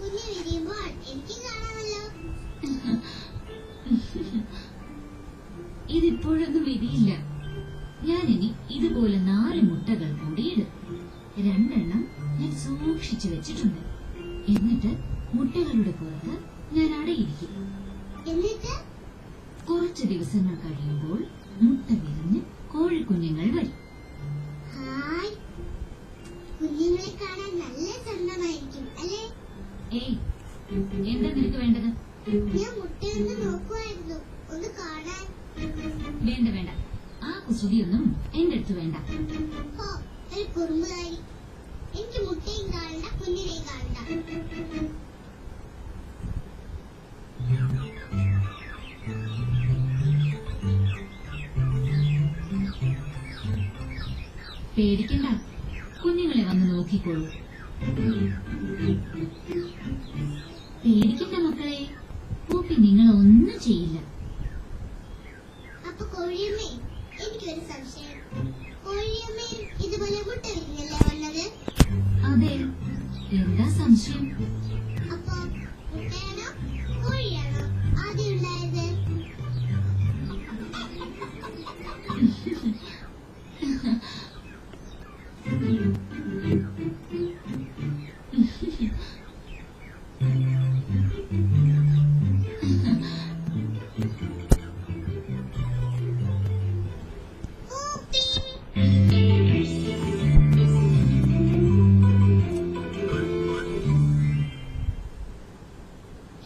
കുഞ്ഞു വിരിയുമ്പോൾ എനിക്കും കാണാമല്ലോ. ഇതിപ്പോഴൊന്നും വിരിയില്ല. ഞാനിനി ഇതുപോലെ 4 മുട്ടകൾ കൂടിയിടും. 2 എണ്ണം ഞാൻ സൂക്ഷിച്ചു വെച്ചിട്ടുണ്ട്. എന്നിട്ട് മുട്ടകളുടെ പുറത്ത് ഞാൻ അടയിരിക്കും. എന്നിട്ട് കുറച്ച് ദിവസങ്ങൾ കഴിയുമ്പോൾ മുട്ട വിരിഞ്ഞ് കോഴിക്കുഞ്ഞുങ്ങൾ വരും. ഹായ്, കുഞ്ഞുങ്ങളെ കാണാൻ നല്ല ചന്തമായിരിക്കും അല്ലേ? ഏയ്, എന്താ നിനക്ക് വേണ്ടത്? ഞാൻ മുട്ടയൊന്ന് നോക്കുമായിരുന്നു, ഒന്ന് കാണാൻ. വേണ്ട വേണ്ട, ആ കുസൃതിയൊന്നും എന്റെ അടുത്ത് വേണ്ട. ഹോ, ഒരു കുറുമ്പുകാരി. എനിക്ക് മുട്ടയും കാണണ്ട, കുഞ്ഞിനെയും കാണണ്ട. പേടിക്കണ്ട, കുഞ്ഞുങ്ങളെ വന്ന് നോക്കിക്കോളൂ. പേടിക്കണ്ട മക്കളെ, പൂപ്പി നിങ്ങളെ ഒന്നും ചെയ്യില്ല. അപ്പൊ കോഴിയമ്മേ, എനിക്കൊരു സംശയം. കോഴിയമ്മയും ഇതുപോലെ മുട്ട വിരിഞ്ഞല്ലേ വന്നത്? അതെ, എന്താ സംശയം? അപ്പൊ മുട്ടയാണോ കോഴിയാണോ ആദ്യം ഉണ്ടായത്?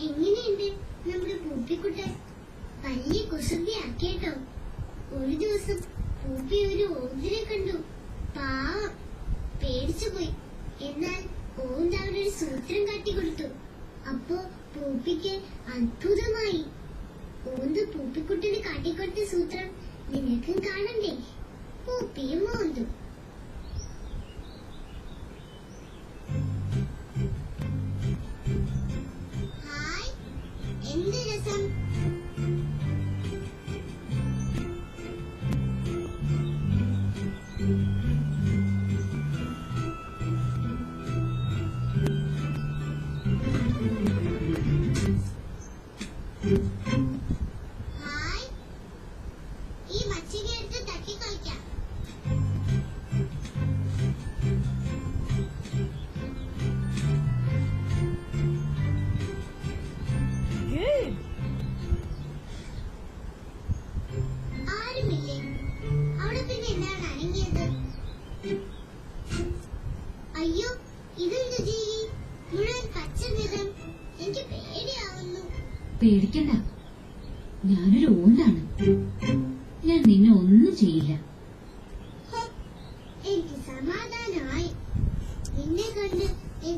എങ്ങനെയുണ്ട് നമ്മുടെ പൂപ്പിക്കുട്ടൻ? വലിയ കുസൃതിയാക്കേട്ടോ. ഒരു ദിവസം പൂപ്പി ഒരു ഓന്തിനെ കണ്ടു. പാവം, പേടിച്ചുപോയി. എന്നാൽ ഓന്ത് അവനൊരു സൂത്രം കാട്ടിക്കൊടുത്തു. അപ്പോ പൂപ്പിക്ക് അത്ഭുതമായി. ഓന്ത് പൂപ്പിക്കുട്ടന് കാട്ടിക്കൊടുത്ത സൂത്രം നിനക്കും കാണണ്ടേ? പൂപ്പിയും ഓന്തും. ഹായ്, എന്ത് രസം. ഹായ്, ഈ മച്ചിനെ എടുത്ത് തട്ടിക്കളിക്കാം. ആരുമില്ലേ അവിടെ? പിന്നെ എന്താണ് അനങ്ങിയത്? അയ്യോ, ഇതെന്ത് ജീവി? മുഴുവൻ പച്ച നിറം. എനിക്ക് പേടിയാവുന്നു. പേടിക്കണ്ട, ഞാനൊരു ഓന്താണ്. ഞാൻ നിന്നെ ഒന്നും ചെയ്യില്ല. എനിക്ക് സമാധാനമായി. നിന്നെ കണ്ട് ഞാൻ